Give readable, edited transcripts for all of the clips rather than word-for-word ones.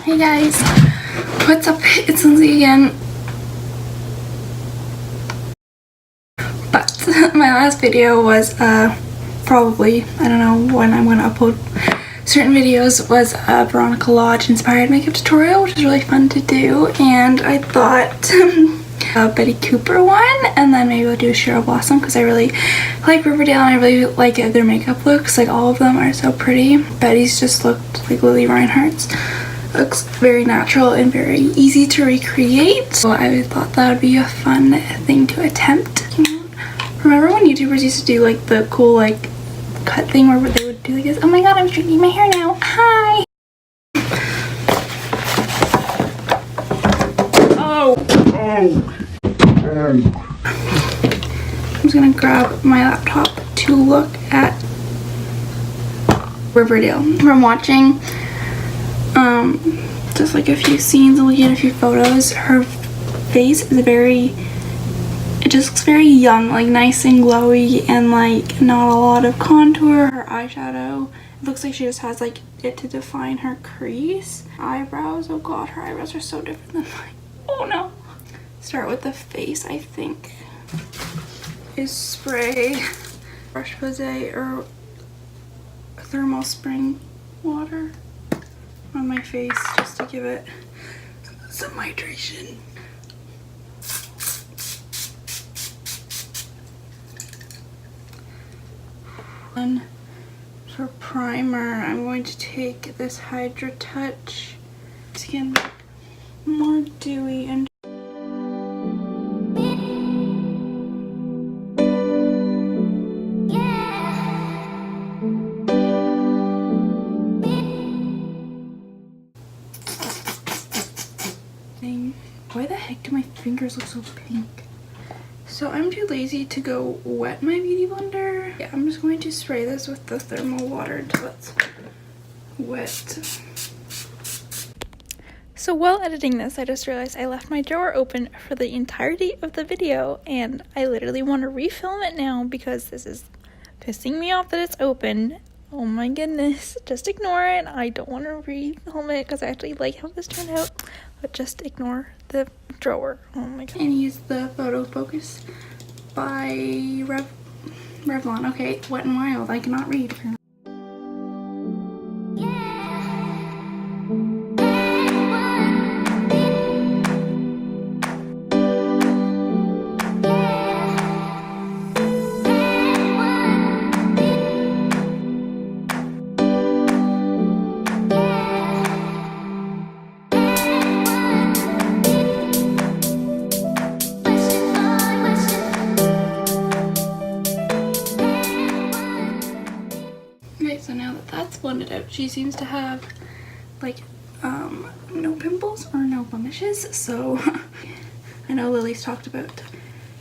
Hey guys, what's up? It's Lindsay again. But my last video was probably, I don't know when I'm going to upload certain videos, was a Veronica Lodge inspired makeup tutorial, which is really fun to do, and I thought a Betty Cooper one, and then maybe I'll do a Cheryl Blossom because I really like Riverdale and I really like their makeup looks. Like, all of them are so pretty. Betty's just looked like Lily Reinhardt's. Looks very natural and very easy to recreate, so I thought that would be a fun thing to attempt. Remember when YouTubers used to do like the cool like cut thing where they would do like this? Oh my god, I'm straightening my hair now. Hi! I'm just gonna grab my laptop to look at Riverdale. From watching just like a few scenes and looking at a few photos, her face is it just looks very young, like nice and glowy, and like not a lot of contour. Her eyeshadow, it looks like she just has like it to define her crease. Eyebrows, oh god, her eyebrows are so different than mine. Oh no. Start with the face, I think, is spray brush pose or thermal spring water on my face just to give it some hydration. And for primer, I'm going to take this Hydra Touch Skin more dewy and why the heck do my fingers look so pink? So I'm too lazy to go wet my beauty blender. Yeah, I'm just going to spray this with the thermal water until it's wet. So while editing this, I just realized I left my drawer open for the entirety of the video, and I literally want to refilm it now because this is pissing me off that it's open. Oh my goodness, just ignore it. I don't want to refilm it because I actually like how this turned out, but just ignore the drawer. Oh my god. And use the Photo Focus by Revlon. Okay, Wet n Wild. I cannot read. So now that that's blended out, she seems to have like no pimples or no blemishes. So I know Lily's talked about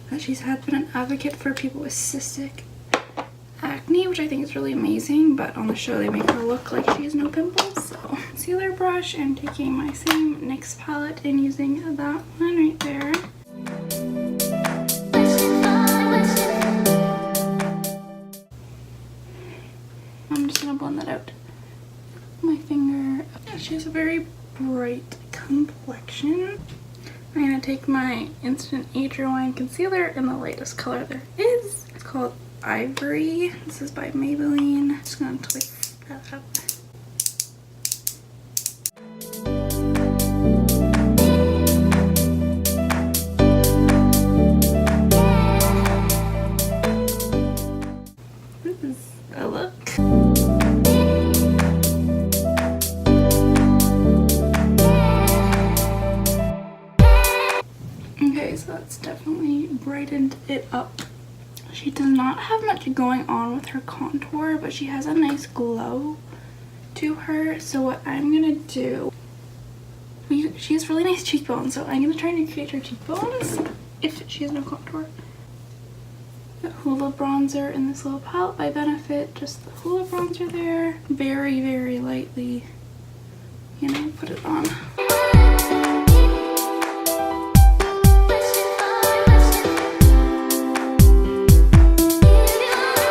that she's been an advocate for people with cystic acne, which I think is really amazing, but on the show they make her look like she has no pimples. So concealer brush, and taking my same NYX palette and using that one right there. I'm just gonna blend that out with my finger. She has a very bright complexion. I'm gonna take my Instant Age Rewind concealer in the lightest color there is. It's called Ivory. This is by Maybelline. Just gonna twist that up. This is a look. Okay, so that's definitely brightened it up. She does not have much going on with her contour, but she has a nice glow to her. So what I'm gonna do, she has really nice cheekbones, so I'm gonna try and recreate her cheekbones if she has no contour. The Hoola bronzer in this little palette by Benefit, just the Hoola bronzer there. Very, very lightly, you know, put it on.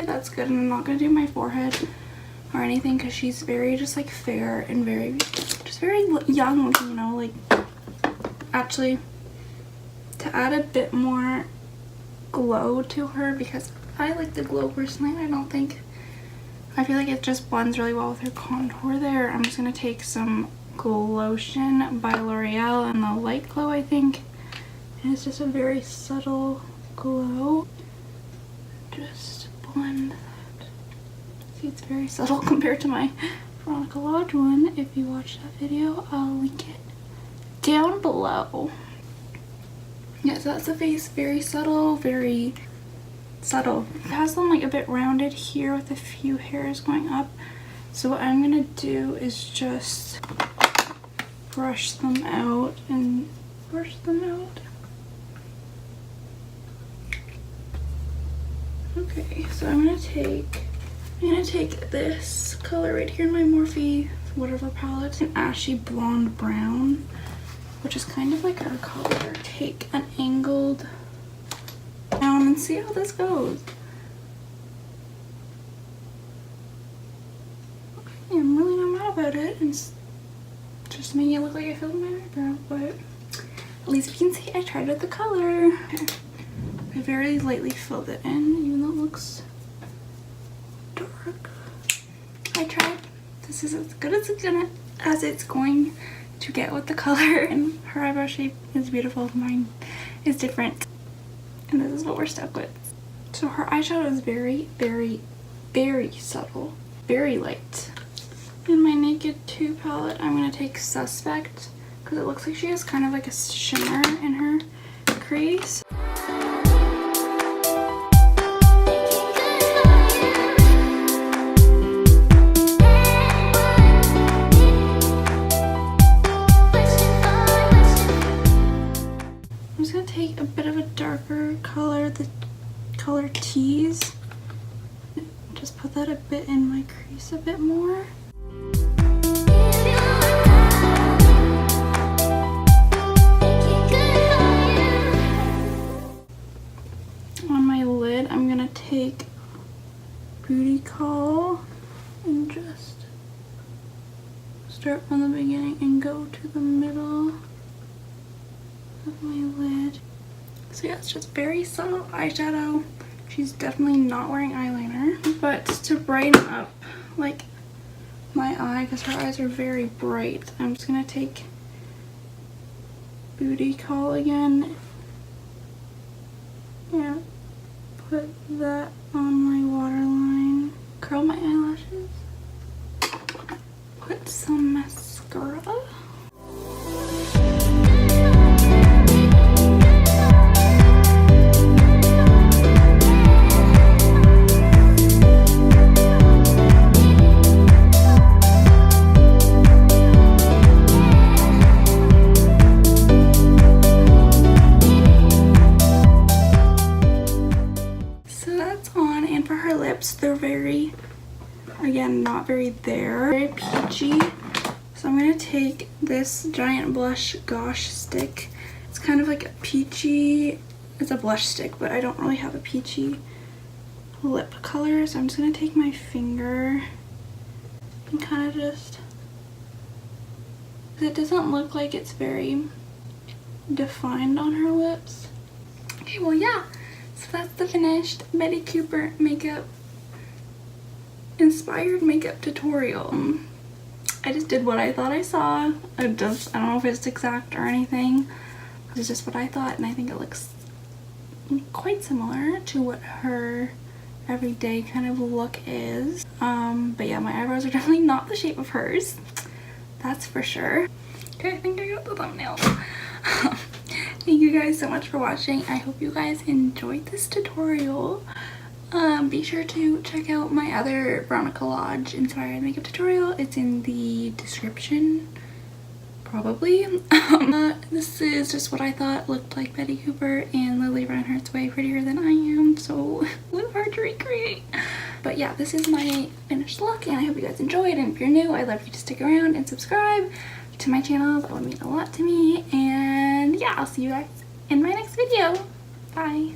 That's good, and I'm not gonna do my forehead or anything because she's very just like fair and very just very young looking, you know, like actually to add a bit more glow to her, because I like the glow personally. I feel like it just blends really well with her contour there. I'm just gonna take some Glotion by L'Oreal and the Light Glow, I think. And it's just a very subtle glow. Just blend that. See, it's very subtle compared to my Veronica Lodge one. If you watch that video, I'll link it down below. Yeah, so that's the face. Very subtle, very subtle. It has them like a bit rounded here with a few hairs going up. So what I'm gonna do is just brush them out and brush them out. Okay, so I'm gonna take this color right here in my Morphe whatever palette, an ashy blonde brown, which is kind of like her color. Take an angled down and see how this goes. Okay, I'm really not mad about it. It's just making it look like I filled my eyebrow, but at least you can see I tried with the color. I very lightly filled it in, even though it looks dark. I tried. This is as good as it's going to get with the color, and her eyebrow shape is beautiful. Mine is different, and this is what we're stuck with. So her eyeshadow is very, very, very subtle, very light. In my Naked 2 palette, I'm going to take Suspect, because it looks like she has kind of like a shimmer in her crease. I'm just going to take a bit of a darker color, the color Tease. Just put that a bit in my crease a bit more. On my lid, I'm going to take Booty Call and just start from the beginning and go to the middle of my lid. So yeah, it's just very subtle eyeshadow. She's definitely not wearing eyeliner, but to brighten up like my eye, because her eyes are very bright, I'm just gonna take Booty Call again and put that on my waterline. Curl my eyelashes. Put some mascara. They're very, again, not very there. Very peachy. So I'm going to take this giant blush Gosh stick. It's kind of like a peachy, it's a blush stick, but I don't really have a peachy lip color. So I'm just going to take my finger and kind of just, it doesn't look like it's very defined on her lips. Okay, well yeah, so that's the finished Betty Cooper makeup inspired makeup tutorial. I just did what I thought I saw. I don't know if it's exact or anything. It's just what I thought, and I think it looks quite similar to what her everyday kind of look is. But yeah, my eyebrows are definitely not the shape of hers. That's for sure. Okay, I think I got the thumbnail. Thank you guys so much for watching. I hope you guys enjoyed this tutorial. Be sure to check out my other Veronica Lodge inspired makeup tutorial. It's in the description, probably. This is just what I thought looked like Betty Cooper, and Lily Reinhardt's way prettier than I am, so a little hard to recreate. But yeah, this is my finished look, and I hope you guys enjoyed. And if you're new, I'd love you to stick around and subscribe to my channel. That would mean a lot to me. And yeah, I'll see you guys in my next video. Bye.